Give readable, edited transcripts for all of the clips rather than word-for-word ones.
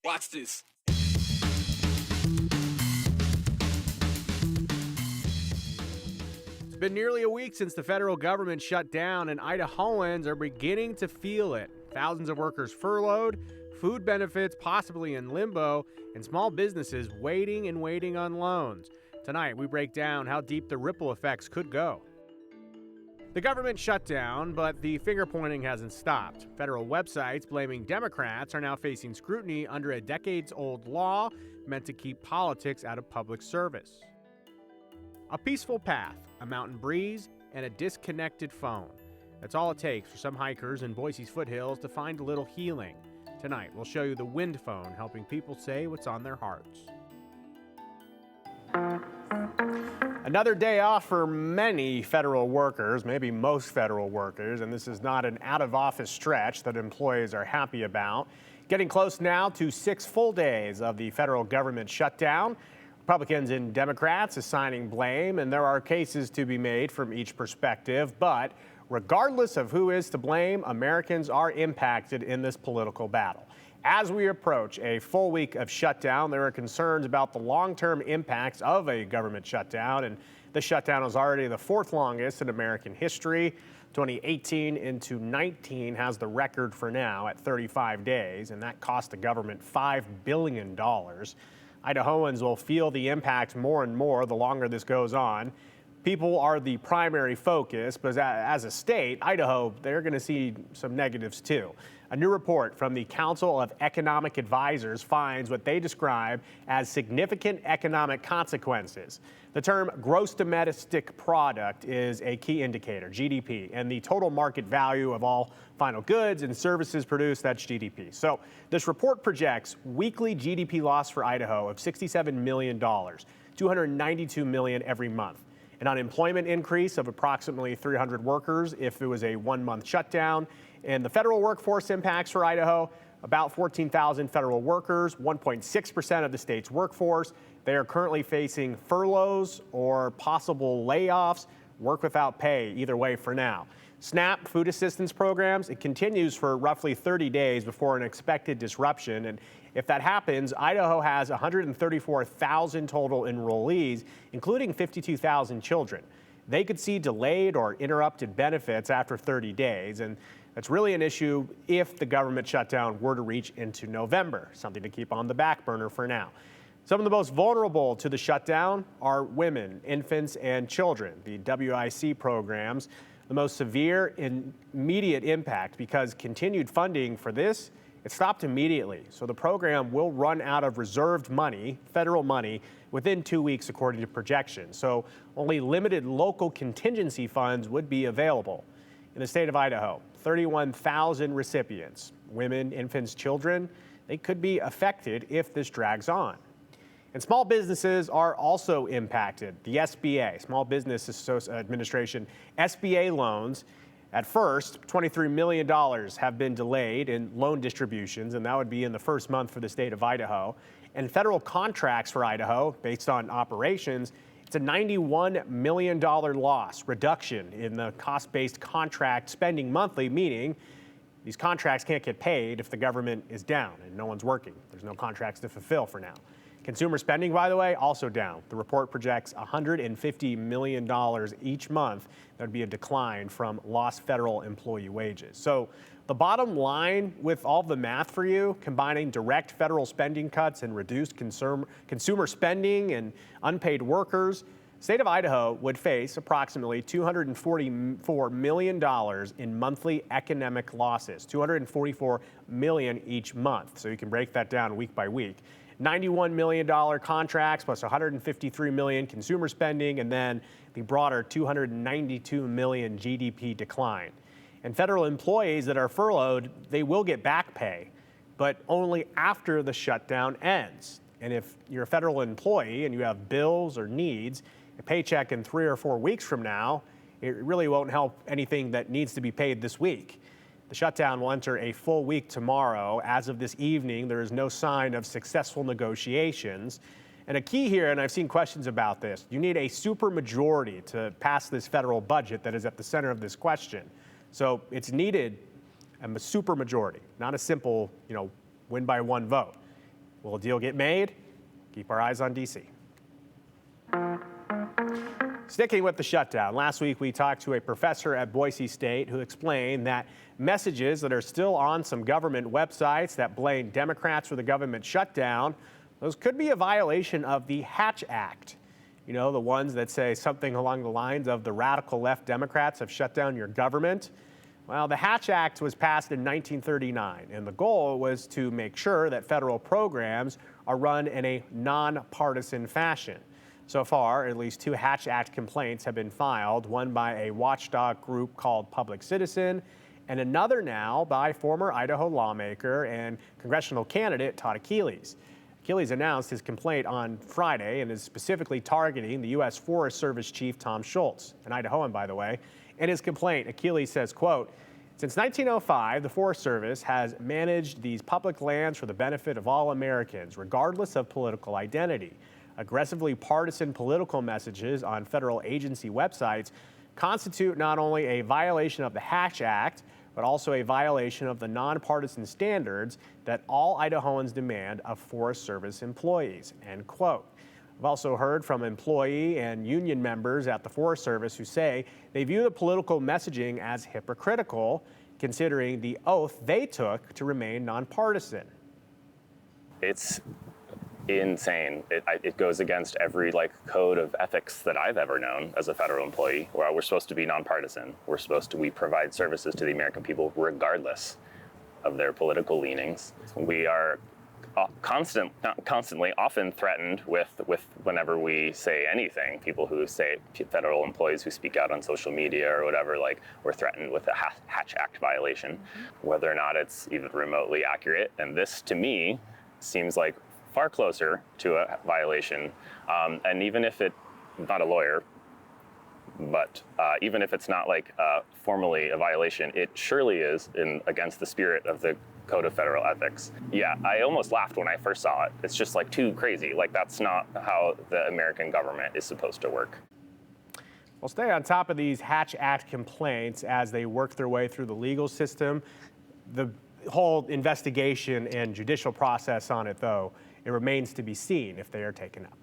Watch this. It's been nearly a week since the federal government shut down, and Idahoans are beginning to feel it. Thousands of workers furloughed, food benefits possibly in limbo, and small businesses waiting and waiting on loans. Tonight, we break down how deep the ripple effects could go. The government shut down, but the finger-pointing hasn't stopped. Federal websites blaming Democrats are now facing scrutiny under a decades-old law meant to keep politics out of public service. A peaceful path, a mountain breeze, and a disconnected phone. That's all it takes for some hikers in Boise's foothills to find a little healing. Tonight, we'll show you the wind phone helping people say what's on their hearts. Another day off for many federal workers, maybe most federal workers, and this is not an out-of-office stretch that employees are happy about. Getting close now to 6 full days of the federal government shutdown. Republicans and Democrats assigning blame, and there are cases to be made from each perspective. But regardless of who is to blame, Americans are impacted in this political battle. As we approach a full week of shutdown, there are concerns about the long-term impacts of a government shutdown, and the shutdown is already the 4th longest in American history. 2018 into 19 has the record for now at 35 days, and that cost the government $5 billion. Idahoans will feel the impact more and more the longer this goes on. People are the primary focus, but as a state, Idaho, they're going to see some negatives too. A new report from the Council of Economic Advisors finds what they describe as significant economic consequences. The term gross domestic product is a key indicator, GDP, and the total market value of all final goods and services produced, that's GDP. So this report projects weekly GDP loss for Idaho of $67 million, $292 million every month. An unemployment increase of approximately 300 workers if it was a 1-month shutdown. And the federal workforce impacts for Idaho, about 14,000 federal workers, 1.6% of the state's workforce. They are currently facing furloughs or possible layoffs, work without pay, either way for now. SNAP food assistance programs, it continues for roughly 30 days before an expected disruption. And if that happens, Idaho has 134,000 total enrollees, including 52,000 children. They could see delayed or interrupted benefits after 30 days. And that's really an issue if the government shutdown were to reach into November, something to keep on the back burner for now. Some of the most vulnerable to the shutdown are women, infants, and children. The WIC programs, the most severe immediate impact because continued funding for this, it stopped immediately. So the program will run out of reserved money, federal money, within 2 weeks according to projections. So only limited local contingency funds would be available. In the state of Idaho, 31,000 recipients, women, infants, children, they could be affected if this drags on. And small businesses are also impacted. The SBA, Small Business Administration, SBA loans, at first, $23 million have been delayed in loan distributions, and that would be in the first month for the state of Idaho. And federal contracts for Idaho, based on operations, it's a $91 million loss, reduction in the cost-based contract spending monthly, meaning these contracts can't get paid if the government is down and no one's working. There's no contracts to fulfill for now. Consumer spending, by the way, also down. The report projects $150 million each month. That would be a decline from lost federal employee wages. So the bottom line with all the math for you, combining direct federal spending cuts and reduced consumer spending and unpaid workers, the state of Idaho would face approximately $244 million in monthly economic losses, $244 million each month. So you can break that down week by week. $91 million contracts plus $153 million consumer spending, and then the broader $292 million GDP decline. And federal employees that are furloughed, they will get back pay, but only after the shutdown ends. And if you're a federal employee and you have bills or needs, a paycheck in 3 or 4 weeks from now, it really won't help anything that needs to be paid this week. The shutdown will enter a full week tomorrow. As of this evening, there is no sign of successful negotiations. And a key here, and I've seen questions about this, you need a supermajority to pass this federal budget that is at the center of this question. So it's needed a super majority, not a simple, win by one vote. Will a deal get made? Keep our eyes on D.C. Sticking with the shutdown, last week we talked to a professor at Boise State who explained that messages that are still on some government websites that blame Democrats for the government shutdown, those could be a violation of the Hatch Act. The ones that say something along the lines of the radical left Democrats have shut down your government. Well, the Hatch Act was passed in 1939, and the goal was to make sure that federal programs are run in a nonpartisan fashion. So far, at least 2 Hatch Act complaints have been filed, one by a watchdog group called Public Citizen, and another now by former Idaho lawmaker and congressional candidate Todd Achilles. Achilles announced his complaint on Friday and is specifically targeting the U.S. Forest Service Chief Tom Schultz, an Idahoan, by the way. In his complaint, Achilles says, quote, "Since 1905, the Forest Service has managed these public lands for the benefit of all Americans, regardless of political identity. Aggressively partisan political messages on federal agency websites constitute not only a violation of the Hatch Act, but also a violation of the nonpartisan standards that all Idahoans demand of Forest Service employees," end quote. I've also heard from employee and union members at the Forest Service who say they view the political messaging as hypocritical, considering the oath they took to remain nonpartisan. It's insane. It goes against every code of ethics that I've ever known as a federal employee, where we're supposed to be nonpartisan. We provide services to the American people regardless of their political leanings. We are constantly often threatened with whenever we say anything. People who say, federal employees who speak out on social media or whatever, we're threatened with a Hatch Act violation, whether or not it's even remotely accurate. And this, to me, seems like far closer to a violation. And even if not a lawyer, but even if it's not formally a violation, it surely is against the spirit of the Code of Federal Ethics. Yeah, I almost laughed when I first saw it. It's just too crazy. That's not how the American government is supposed to work. We'll stay on top of these Hatch Act complaints as they work their way through the legal system. The whole investigation and judicial process on it, though, it remains to be seen if they are taken up.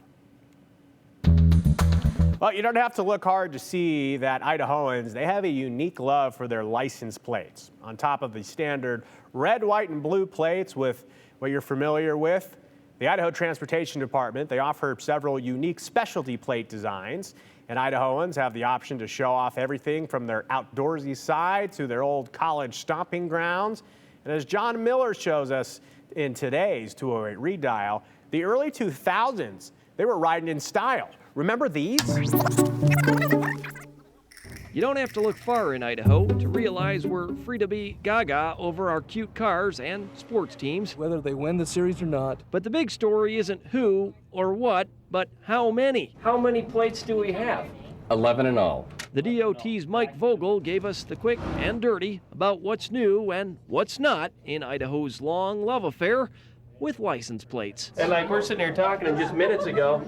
Well, you don't have to look hard to see that Idahoans, they have a unique love for their license plates. On top of the standard red, white, and blue plates with what you're familiar with, the Idaho Transportation Department, they offer several unique specialty plate designs, and Idahoans have the option to show off everything from their outdoorsy side to their old college stomping grounds. And as John Miller shows us in today's 208 Read Dial, the early 2000s, they were riding in style. Remember these? You don't have to look far in Idaho to realize we're free to be gaga over our cute cars and sports teams. Whether they win the series or not. But the big story isn't who or what, but how many. How many plates do we have? 11 in all. The DOT's Mike Vogel gave us the quick and dirty about what's new and what's not in Idaho's long love affair with license plates. And we're sitting here talking, and just minutes ago,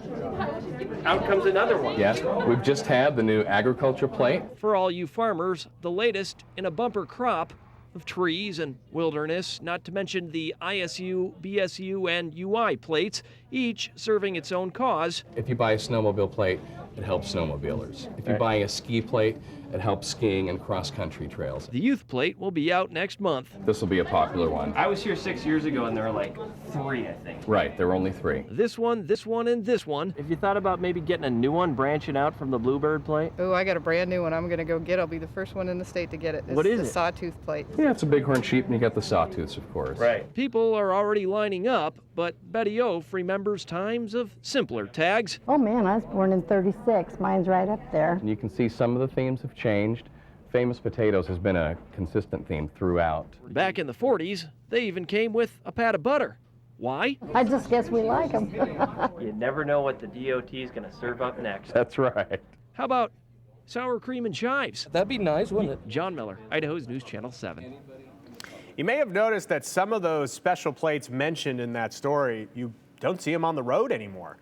out comes another one. Yes, we've just had the new agriculture plate. For all you farmers, the latest in a bumper crop of trees and wilderness, not to mention the ISU, BSU, and UI plates, each serving its own cause. If you buy a snowmobile plate, it helps snowmobilers. If you're buying a ski plate, it helps skiing and cross-country trails. The youth plate will be out next month. This will be a popular one. I was here 6 years ago, and there were 3, I think. Right, there were only 3. This one, and this one. Have you thought about maybe getting a new one branching out from the Bluebird plate? Oh, I got a brand new one I'm going to go get. I'll be the first one in the state to get it. What is the it? Sawtooth plate. Yeah, it's a bighorn sheep, and you got the sawtooths, of course. Right. People are already lining up, but Betty Oaf remembers times of simpler tags. Oh man, I was born in 36. Mine's right up there. And you can see some of the themes have changed. Famous potatoes has been a consistent theme throughout. Back in the 40s, they even came with a pat of butter. Why? I just guess we like them. You never know what the DOT is going to serve up next. That's right. How about sour cream and chives? That'd be nice, wouldn't it? John Miller, Idaho's News Channel 7. You may have noticed that some of those special plates mentioned in that story, you don't see them on the road anymore.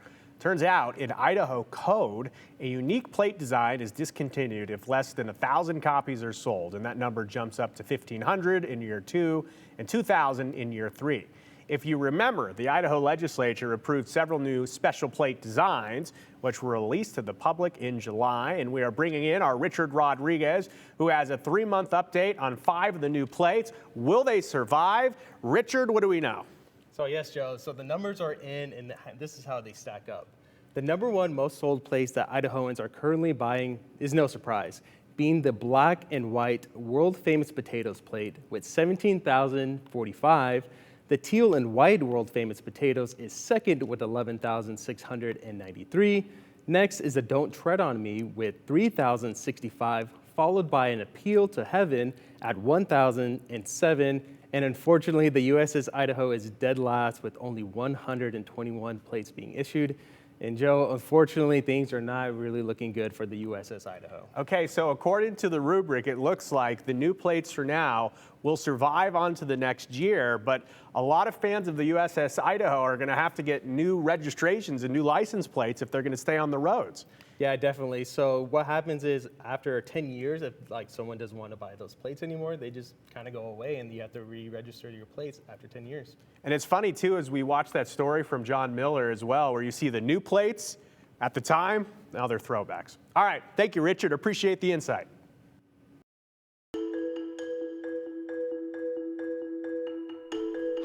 Turns out, in Idaho code, a unique plate design is discontinued if less than 1,000 copies are sold, and that number jumps up to 1,500 in year 2 and 2,000 in year 3. If you remember, the Idaho legislature approved several new special plate designs, which were released to the public in July, and we are bringing in our Richard Rodriguez, who has a 3-month update on 5 of the new plates. Will they survive? Richard, what do we know? So yes, Joe, so the numbers are in, and this is how they stack up. The number one most sold place that Idahoans are currently buying is no surprise, being the black and white world famous potatoes plate with 17,045. The teal and white world famous potatoes is second with 11,693. Next is a Don't Tread on Me with 3,065, followed by an Appeal to Heaven at 1,007. And unfortunately, the USS Idaho is dead last with only 121 plates being issued. And Joe, unfortunately, things are not really looking good for the USS Idaho. Okay, so according to the rubric, it looks like the new plates for now will survive on to the next year, but a lot of fans of the USS Idaho are going to have to get new registrations and new license plates if they're going to stay on the roads. Yeah, definitely. So what happens is after 10 years, if like someone doesn't want to buy those plates anymore, they just kind of go away and you have to re-register your plates after 10 years. And it's funny too, as we watch that story from John Miller as well, where you see the new plates at the time, now they're throwbacks. All right, thank you, Richard. Appreciate the insight.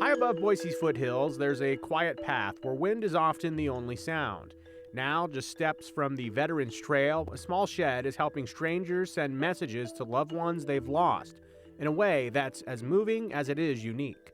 High above Boise's foothills, there's a quiet path where wind is often the only sound. Now, just steps from the Veterans Trail, a small shed is helping strangers send messages to loved ones they've lost in a way that's as moving as it is unique.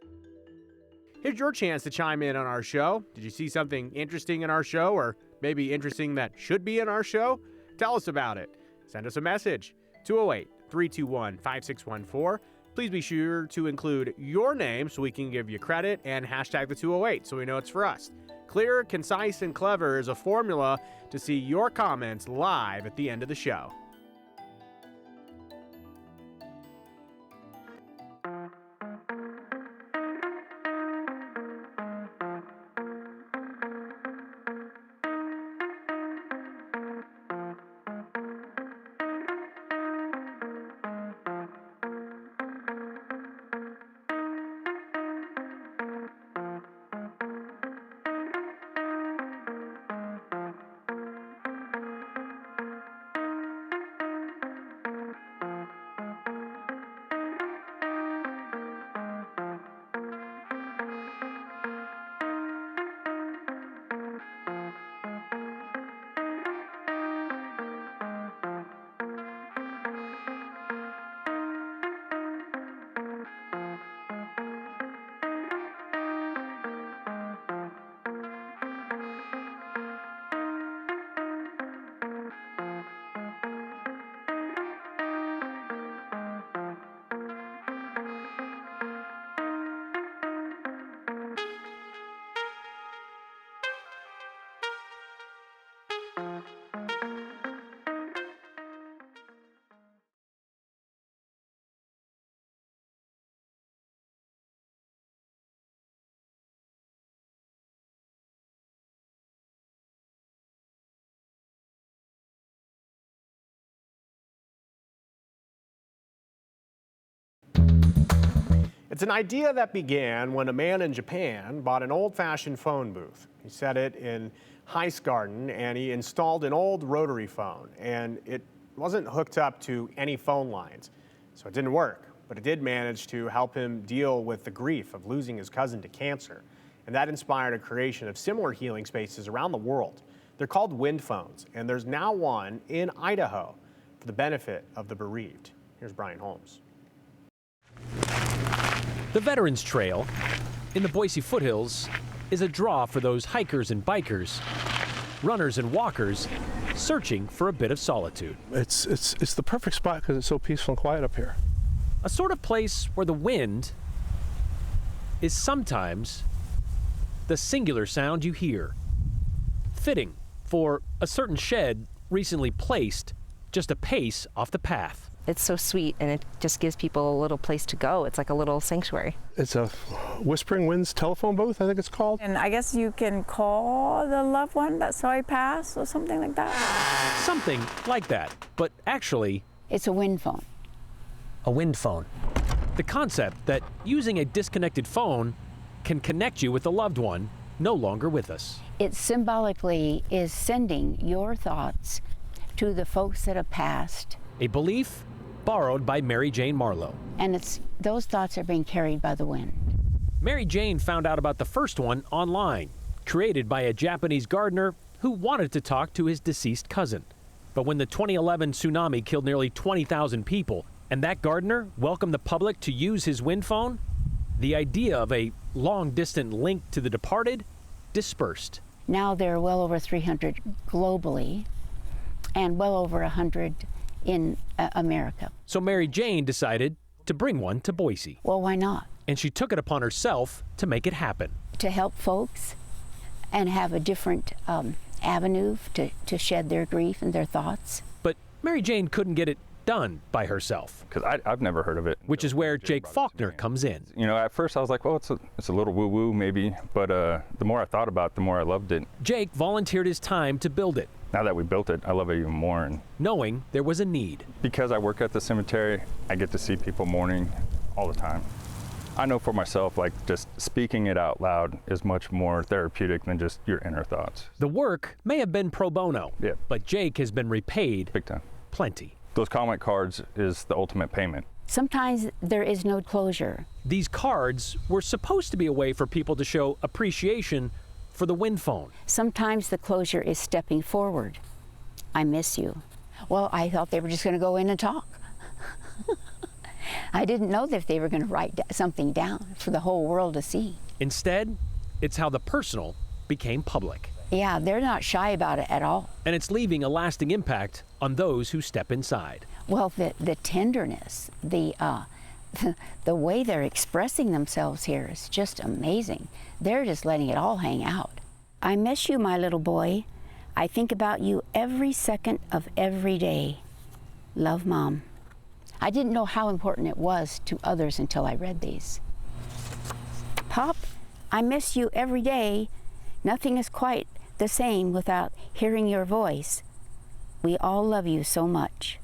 Here's your chance to chime in on our show. Did you see something interesting in our show, or maybe interesting that should be in our show? Tell us about it. Send us a message, 208-321-5614. Please be sure to include your name so we can give you credit, and hashtag the 208 so we know it's for us. Clear, concise, and clever is a formula to see your comments live at the end of the show. It's an idea that began when a man in Japan bought an old-fashioned phone booth. He set it in Heist Garden and he installed an old rotary phone, and it wasn't hooked up to any phone lines, so it didn't work. But it did manage to help him deal with the grief of losing his cousin to cancer, and that inspired a creation of similar healing spaces around the world. They're called wind phones, and there's now one in Idaho for the benefit of the bereaved. Here's Brian Holmes. The Veterans Trail in the Boise foothills is a draw for those hikers and bikers, runners and walkers searching for a bit of solitude. It's the perfect spot because it's so peaceful and quiet up here. A sort of place where the wind is sometimes the singular sound you hear. Fitting for a certain shed recently placed just a pace off the path. It's so sweet, and it just gives people a little place to go. It's like a little sanctuary. It's a Whispering Winds telephone booth, I think it's called. And I guess you can call the loved one that saw you pass or something like that. Something like that, but actually, It's a wind phone. a wind phone. The concept that using a disconnected phone can connect you with a loved one no longer with us. It symbolically is sending your thoughts to the folks that have passed. A belief borrowed by Mary Jane Marlowe. And those thoughts are being carried by the wind. Mary Jane found out about the first one online, created by a Japanese gardener who wanted to talk to his deceased cousin. But when the 2011 tsunami killed nearly 20,000 people, and that gardener welcomed the public to use his wind phone, the idea of a long-distance link to the departed dispersed. Now there are well over 300 globally and well over 100 in America. So Mary Jane decided to bring one to Boise. Well, why not? And she took it upon herself to make it happen. To help folks and have a different avenue to shed their grief and their thoughts. But Mary Jane couldn't get it done by herself. Because I've never heard of it. Which is where Jake Faulkner comes in. You know, at first I was like, well, it's a little woo-woo maybe, but the more I thought about it, the more I loved it. Jake volunteered his time to build it. Now that we built it, I love it even more. And knowing there was a need. Because I work at the cemetery, I get to see people mourning all the time. I know for myself, like, just speaking it out loud is much more therapeutic than just your inner thoughts. The work may have been pro bono, but Jake has been repaid big time. Plenty. Those comment cards is the ultimate payment. Sometimes there is no closure. These cards were supposed to be a way for people to show appreciation for the wind phone. Sometimes the closure is stepping forward. I miss you. Well, I thought they were just going to go in and talk. I didn't know that they were going to write something down for the whole world to see. Instead, it's how the personal became public. Yeah, they're not shy about it at all. And it's leaving a lasting impact on those who step inside. Well, the tenderness, the way they're expressing themselves here is just amazing. They're just letting it all hang out. I miss you, my little boy. I think about you every second of every day. Love, Mom. I didn't know how important it was to others until I read these. Pop, I miss you every day. Nothing is quite the same without hearing your voice. We all love you so much.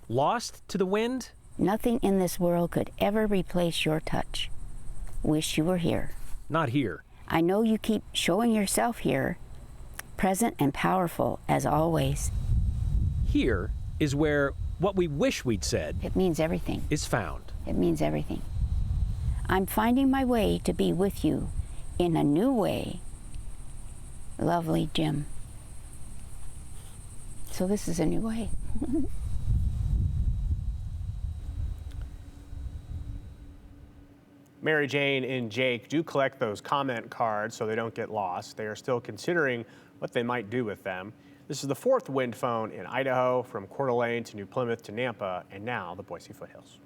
Lost to the wind? Nothing in this world could ever replace your touch. Wish you were here. Not here. I know you keep showing yourself here, present and powerful as always. Here is where what we wish we'd said it means everything. Is found. It means everything. I'm finding my way to be with you in a new way. Lovely Jim. So this is a new way. Mary Jane and Jake do collect those comment cards so they don't get lost. They are still considering what they might do with them. This is the fourth wind phone in Idaho, from Coeur d'Alene to New Plymouth to Nampa, and now the Boise foothills.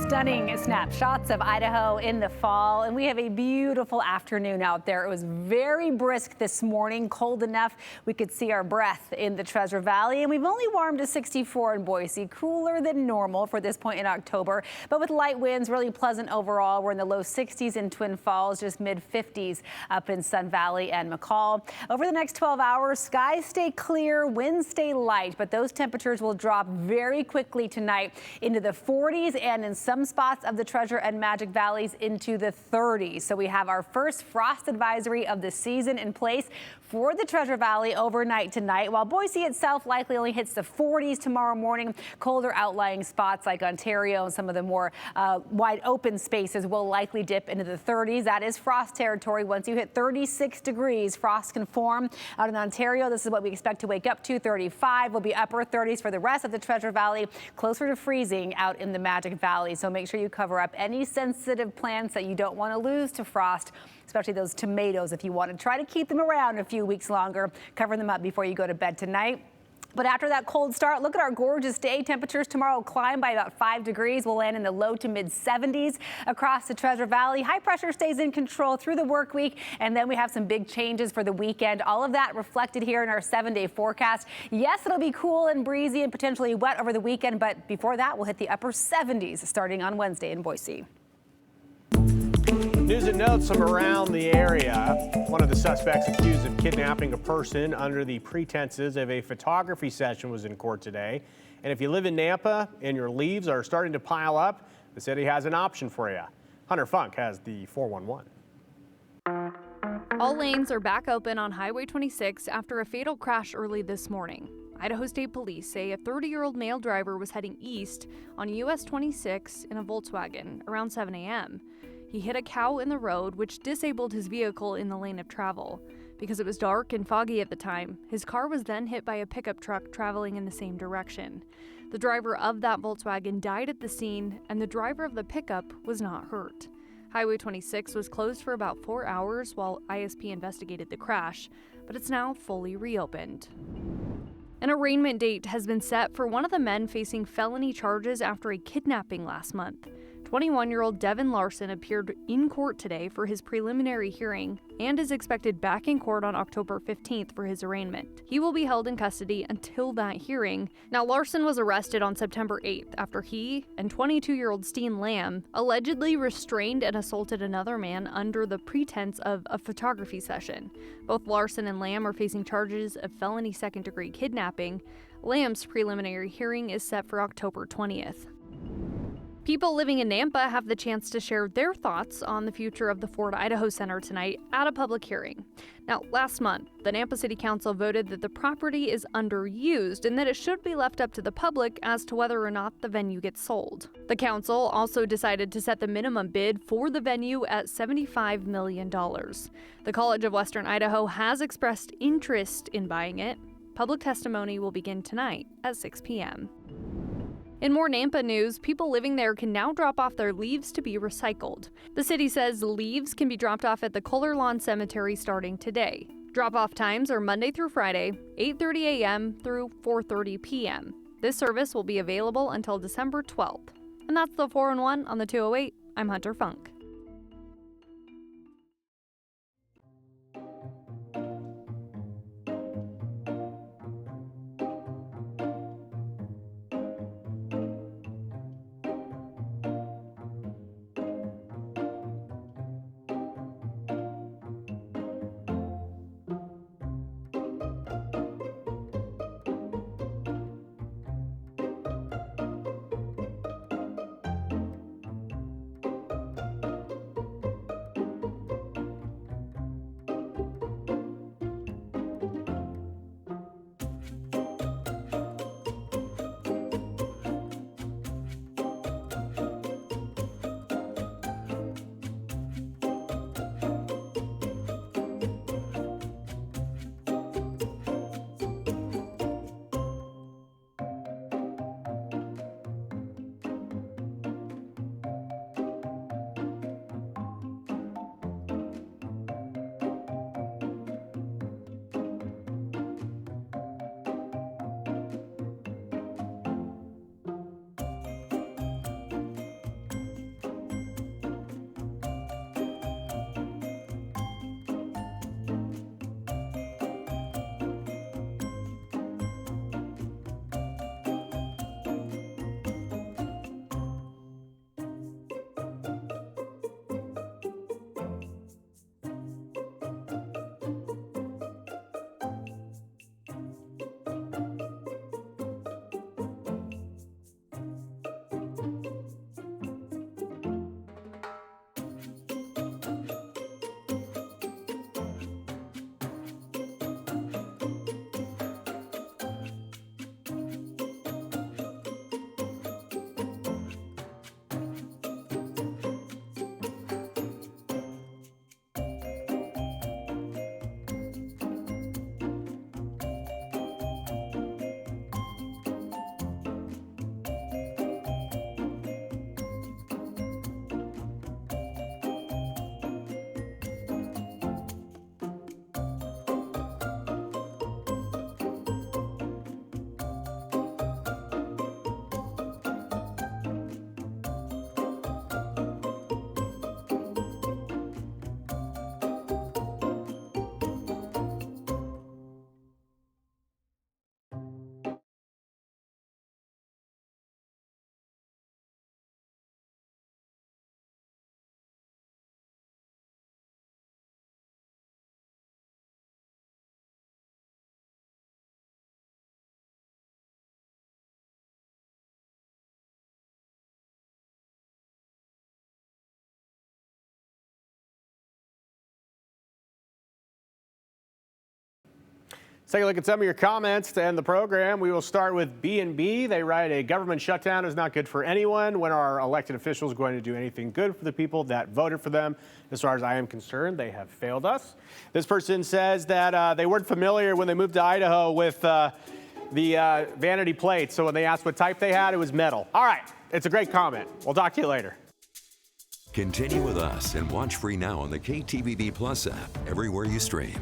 Stunning snapshots of Idaho in the fall, and we have a beautiful afternoon out there. It was very brisk this morning, cold enough we could see our breath in the Treasure Valley, and we've only warmed to 64 in Boise, cooler than normal for this point in October, but with light winds, really pleasant overall. We're in the low 60s in Twin Falls, just mid 50s up in Sun Valley and McCall. Over the next 12 hours, skies stay clear, winds stay light, but those temperatures will drop very quickly tonight into the 40s and in some spots of the Treasure and Magic Valleys into the 30s. So we have our first frost advisory of the season in place for the Treasure Valley overnight tonight, while Boise itself likely only hits the 40s tomorrow morning. Colder outlying spots like Ontario and some of the more wide open spaces will likely dip into the 30s. That is frost territory. Once you hit 36 degrees, frost can form. Out in Ontario, this is what we expect to wake up to. 35 will be upper 30s for the rest of the Treasure Valley, closer to freezing out in the Magic Valley. So make sure you cover up any sensitive plants that you don't want to lose to frost, especially those tomatoes. If you want to try to keep them around a few weeks longer, cover them up before you go to bed tonight. But after that cold start, look at our gorgeous day. Temperatures tomorrow will climb by about 5 degrees. We'll land in the low to mid 70s across the Treasure Valley. High pressure stays in control through the work week, and then we have some big changes for the weekend. All of that reflected here in our 7-day forecast. Yes, it'll be cool and breezy and potentially wet over the weekend, but before that, we'll hit the upper 70s starting on Wednesday in Boise. News and notes from around the area. One of the suspects accused of kidnapping a person under the pretenses of a photography session was in court today. And if you live in Nampa and your leaves are starting to pile up, the city has an option for you. Hunter Funk has the 411. All lanes are back open on Highway 26 after a fatal crash early this morning. Idaho State Police say a 30-year-old male driver was heading east on US 26 in a Volkswagen around 7 a.m. He hit a cow in the road, which disabled his vehicle in the lane of travel. Because it was dark and foggy at the time, his car was then hit by a pickup truck traveling in the same direction. The driver of that Volkswagen died at the scene, and the driver of the pickup was not hurt. Highway 26 was closed for about 4 hours while ISP investigated the crash, but it's now fully reopened. An arraignment date has been set for one of the men facing felony charges after a kidnapping last month. 21-year-old Devin Larson appeared in court today for his preliminary hearing and is expected back in court on October 15th for his arraignment. He will be held in custody until that hearing. Now, Larson was arrested on September 8th after he and 22-year-old Steen Lamb allegedly restrained and assaulted another man under the pretense of a photography session. Both Larson and Lamb are facing charges of felony second-degree kidnapping. Lamb's preliminary hearing is set for October 20th. People living in Nampa have the chance to share their thoughts on the future of the Ford Idaho Center tonight at a public hearing. Now, last month, the Nampa City Council voted that the property is underused and that it should be left up to the public as to whether or not the venue gets sold. The council also decided to set the minimum bid for the venue at $75 million. The College of Western Idaho has expressed interest in buying it. Public testimony will begin tonight at 6 p.m. In more Nampa news, people living there can now drop off their leaves to be recycled. The city says leaves can be dropped off at the Kohler Lawn Cemetery starting today. Drop-off times are Monday through Friday, 8:30 a.m. through 4:30 p.m. This service will be available until December 12th. And that's the 4-in-1 on the 208. I'm Hunter Funk. Take a look at some of your comments to end the program. We will start with B&B. They write, a government shutdown is not good for anyone. When are elected officials going to do anything good for the people that voted for them? As far as I am concerned, they have failed us. This person says that they weren't familiar when they moved to Idaho with the vanity plate. So when they asked what type they had, it was metal. All right, it's a great comment. We'll talk to you later. Continue with us and watch free now on the KTVB Plus app everywhere you stream.